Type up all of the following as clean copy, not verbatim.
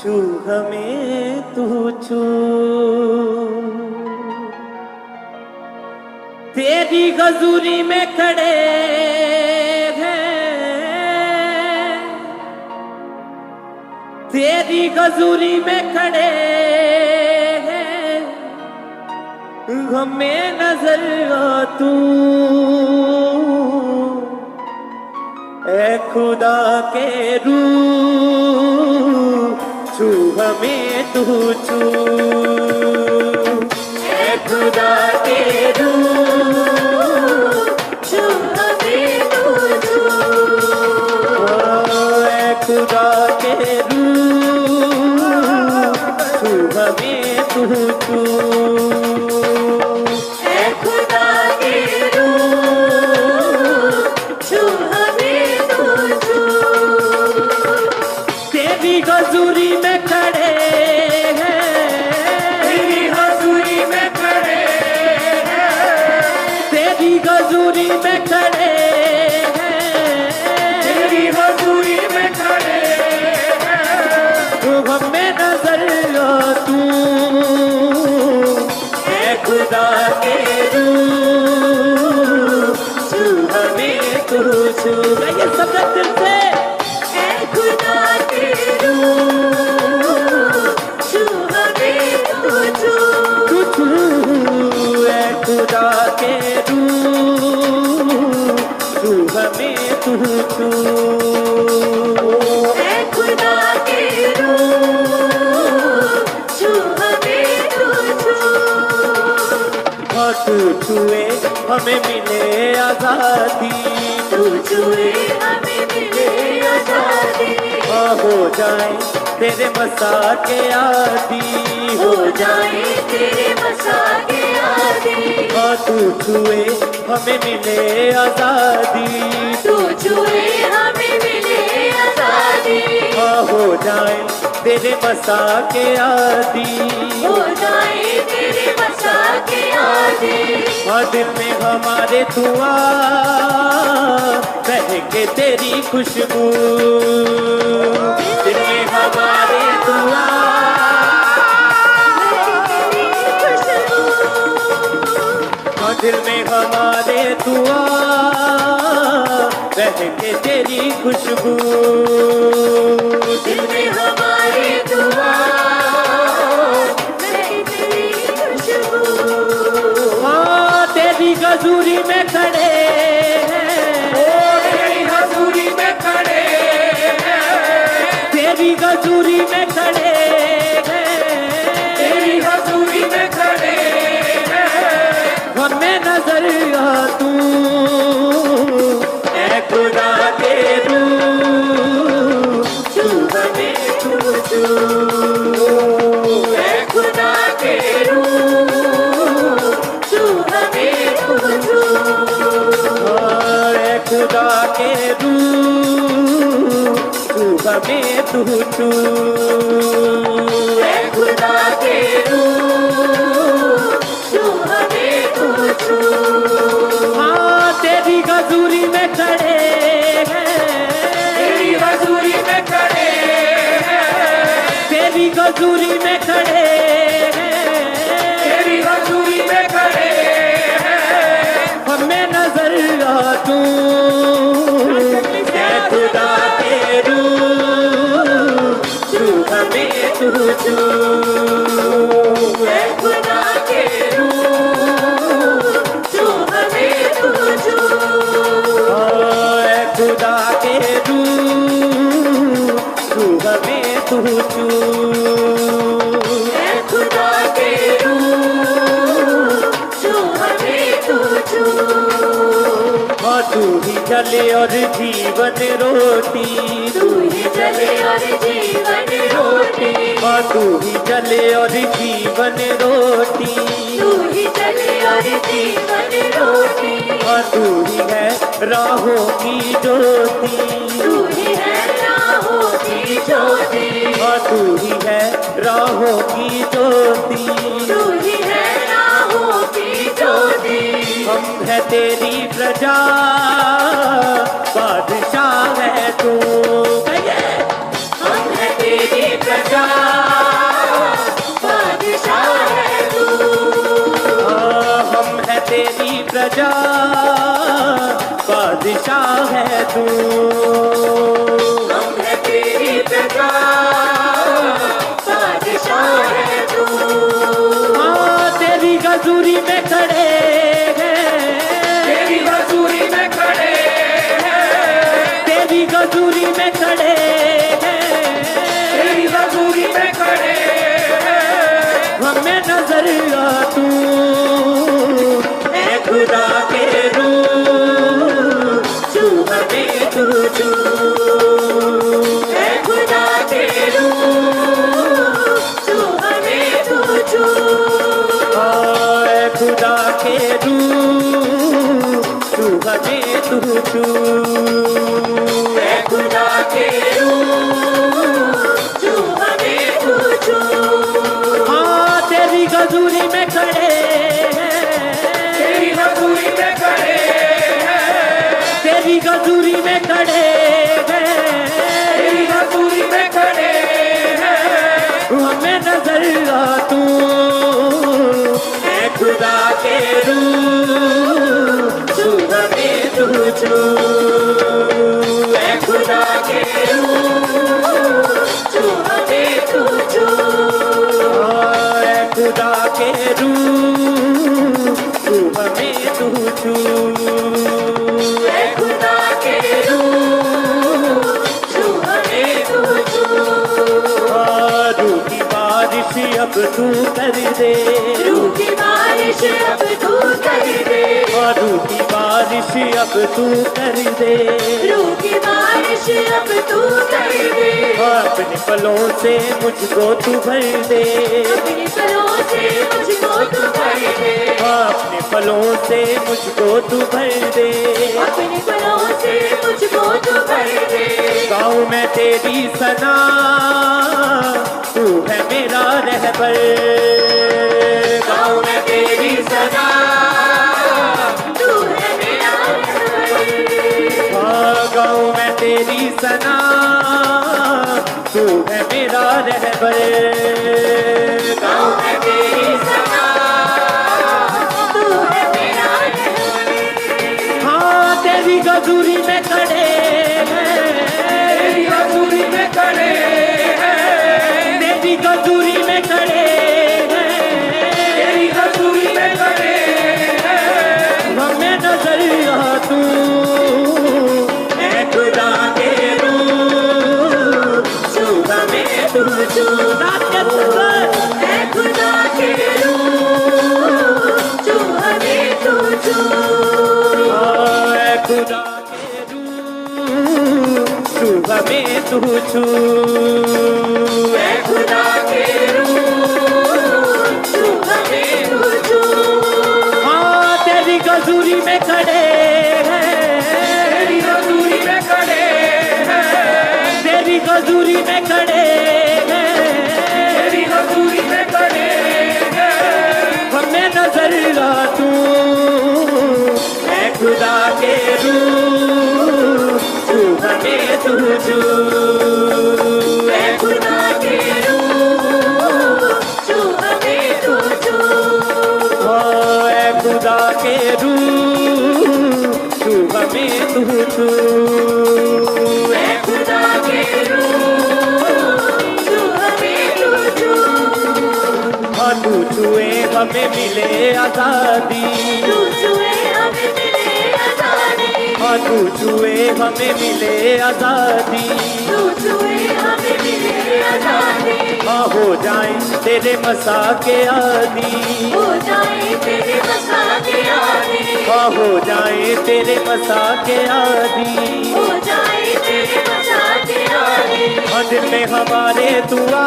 छू हमें तू छू, तेरी गजूरी में खड़े हैं, तेरी गजूरी में खड़े हैं, हमें नजर आ तू ए खुदा के रूह, छू हमें तू छू ए खुदा के रूह, छू हमें तू छू ए खुदा के रूह, छू हमें तू छू ए खुदा के रूह, छू हमें तू छू। तेरी गजूरी में खड़े हैं, तेरी गजूरी में खड़े हैं, तेरी गजूरी में खड़े हैं, तेरी गजूरी में खड़े हैं, तू हमें नजर आ तू ए खुदा के रूह, छू हमें तू छू। ये सब दिल से ए खुदा के रूह, छू हमें तू छू, तू छू ए खुदा के रूह, छू हमें तू छू ए खुदा के रूह, छू हमें तू छू। तू छुए हमें मिले आजादी, तू छुए हमें मिले आजादी, हो जाए तेरे मसा के आदी, हो जाए तेरे मसा के आदी, तू छुए हमें मिले आजादी, तू छुए हमें मिले आजादी, हो जाए तेरे मसा के आदी, हो जाए तेरे मसा के आदी, दिल में हमारे दुआ बहके तेरी खुशबू, दिल में हमारे दुआ दिल में हमारे दुआ बहके तेरी खुशबू, दिल में हमारे दुआ बहके तेरी खुशबू। हाँ तेरी गजूरी में खड़े हैं, तेरी गजूरी में खड़े हैं, तेरी गजूरी में खड़े हैं, तेरी गजूरी में खड़े हैं, हमें नजर आ तू ए खुदा के रूह, छू हमें तू छू ए खुदा के रूह, छू हमें तू छू ए खुदा के रूह, छू हमें तू छू ए खुदा के रूह, छू हमें तू छू। हाँ तेरी गजूरी में खड़े हैं, तेरी गजूरी में खड़े हैं, तेरी गजूरी में खड़े हैं, तेरी गजूरी में खड़े हैं, हमें नजर आ तू ए खुदा के रूह, छू हमें तू छू ए खुदा के रूह, छू हमें तू छू ए खुदा के रूह, छू हमें तू छू ए खुदा के रूह, छू हमें तू छू। हाँ तू ही जले और जीवन रोटी, तू ही जले और जीवन रोटी, हाँ तू ही जले और जीवन रोटी, तू ही जले और जीवन रोटी, हाँ तू ही है राहों की ज्योति, तू ही है राहों की ज्योति, हाँ तू ही है राहों की ज्योति, तू ही है राहों की ज्योति, हम है तेरी प्रजा बादशाह है तू, हम है तेरी प्रजा तू, हम है तेरी प्रजा, बादशाह है तू। हाँ तेरी गजूरी में खड़े हैं, तेरी गजूरी में खड़े हैं, तेरी गजूरी में खड़े हैं, तेरी गजूरी में खड़े हैं। हमें नजर आ तू ऐ खुदा के रूह, छू हमें तू छू, ऐ खुदा के रूह, छू हमें तू छू। ऐ खुदा के रूह, छू हमें तू छू, ऐ खुदा के रूह, छू हमें तू छू। हाँ तेरी गजूरी में खड़े हैं, तेरी गजूरी में खड़े हैं, तेरी गजूरी में खड़े हैं, तेरी गजूरी में खड़े हैं। हमें नजर आ तू ऐ खुदा के रूह, छू हमें तू छू, ऐ खुदा के रूह, छू हमें तू छू। ऐ खुदा के रूह, छू हमें तू छू, ऐ खुदा के रूह, छू हमें तू छू। रूह की बारिश अब तू कर दे, रूह की बारिश अब तू कर दे, रूह की बारिश अब तू कर दे, रूह की बारिश अब तू कर दे। अपने पलों से मुझको तू भर दे, अपने पलों से मुझको तू भर दे, अपने पलों से मुझको तू भर दे, अपने पलों से मुझको तू भर दे। गाँव में तेरी सना, तू है मेरा रहबर, गाँव में तेरी सना, तू है मेरा रहबर। हाँ गाँव में तेरी सना, तू है मेरा रहबर, गाँव में तेरी सना, तू है मेरा रहबर। हाँ तेरी गजूरी में खड़े हैं, तेरी गजूरी में खड़े हैं, तेरी गजूरी में खड़े हैं, तेरी गजूरी में खड़े हैं। हमें नजर आ तू ऐ खुदा के रूह, छू हमें तू छू, ऐ खुदा के रूह, छू हमें तू छू। ऐ खुदा के रूह, छू हमें तू छू, ऐ खुदा के रूह, छू हमें तू छू। हाँ तेरी गजूरी में खड़े हैं, तेरी गजूरी में खड़े हैं, तेरी गजूरी में खड़े हैं, तेरी गजूरी में खड़े हैं। हमें नजर आ तू ऐ खुदा के रूह, छू हमें तू छू, ऐ खुदा के रूह, छू हमें तू छू। ऐ खुदा के रूह, छू हमें तू छू, ऐ खुदा के रूह, छू हमें तू छू। हाँ तू छुए हमें मिले आजादी, तू छुए हमें मिले आजादी, हाँ तू छुए हमें मिले आजादी, तू छुए हमें मिले आजादी। हाँ हो जाए तेरे मसा के आदी, हो जाए तेरे मसा के आदी, हाँ हो जाए तेरे मसा के आदी, हो जाए तेरे मसा के आदी। हाँ दिल में हमारे दुआ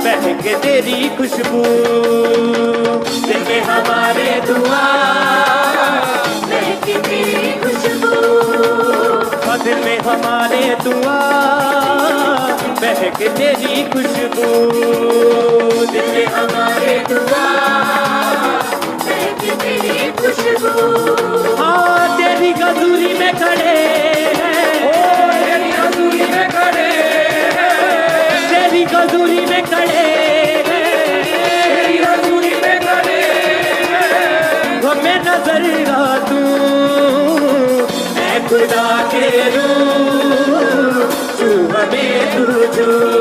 महके तेरी खुशबू, दिल में हमारे दुआ महके तेरी खुशबू, हाँ दिल में हमारे दुआ महके तेरी खुशबू, दिल में हमारे दुआ महके तेरी खुशबू। हाँ तेरी गजूरी में खड़े हैं, तेरी गजूरी में खड़े हैं, तेरी गजूरी में खड़े हैं, तेरी गजूरी में खड़े हैं। हमें नजर आ तू खुदा के रूह छू हमें तू छू